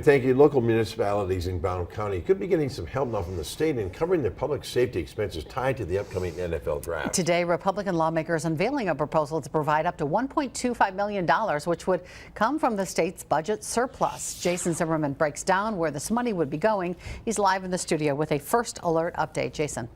Thank you. Local municipalities in Brown County could be getting some help now from the state in covering their public safety expenses tied to the upcoming NFL draft. Today, Republican lawmakers unveiling a proposal to provide up to $1.25 million, which would come from the state's budget surplus. Jason Zimmerman breaks down where this money would be going. He's live in the studio with a first alert update. Jason.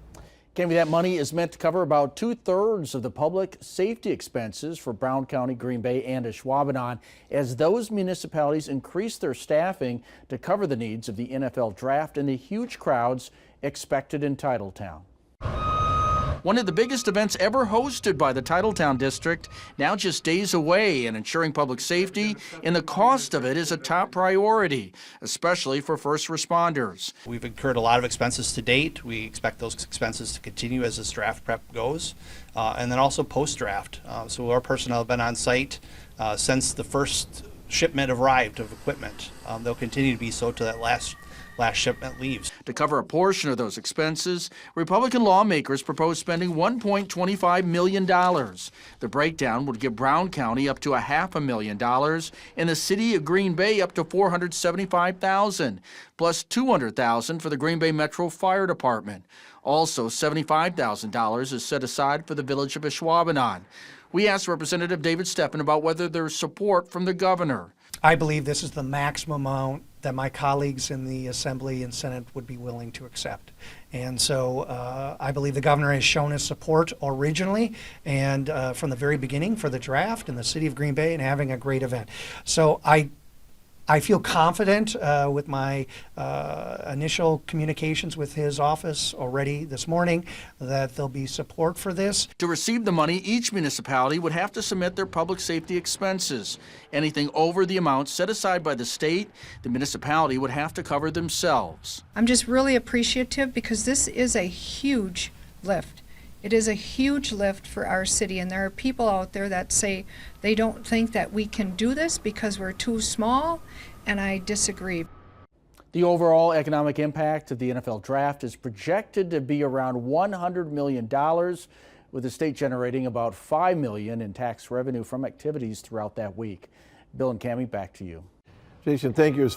Canby, that money is meant to cover about 2/3 of the public safety expenses for Brown County, Green Bay, and Ashwaubenon as those municipalities increase their staffing to cover the needs of the NFL draft and the huge crowds expected in Titletown. One of the biggest events ever hosted by the Titletown District, now just days away, and ensuring public safety and the cost of it is a top priority, especially for first responders. We've incurred a lot of expenses to date. We expect those expenses to continue as this draft prep goes, and then also post-draft. So our personnel have been on site since the first shipment arrived of equipment. They'll continue to be so to that last shipment leaves. To cover a portion of those expenses, Republican lawmakers propose spending $1.25 million. The breakdown would give Brown County up to $500,000 and the city of Green Bay up to $475,000, plus $200,000 for the Green Bay Metro Fire Department. Also, $75,000 is set aside for the village of Ashwaubenon. We asked Representative David Steffen about whether there's support from the governor. I believe this is the maximum amount that my colleagues in the Assembly and Senate would be willing to accept. And so I believe the governor has shown his support originally and from the very beginning for the draft in the city of Green Bay and having a great event. So I feel confident with my initial communications with his office already this morning that there'll be support for this. To receive the money, each municipality would have to submit their public safety expenses. Anything over the amount set aside by the state, the municipality would have to cover themselves. I'm just really appreciative because this is a huge lift. It is a huge lift for our city, and there are people out there that say they don't think that we can do this because we're too small, and I disagree. The overall economic impact of the NFL draft is projected to be around $100 million, with the state generating about $5 million in tax revenue from activities throughout that week. Bill and Cammie, back to you. Jason, thank you.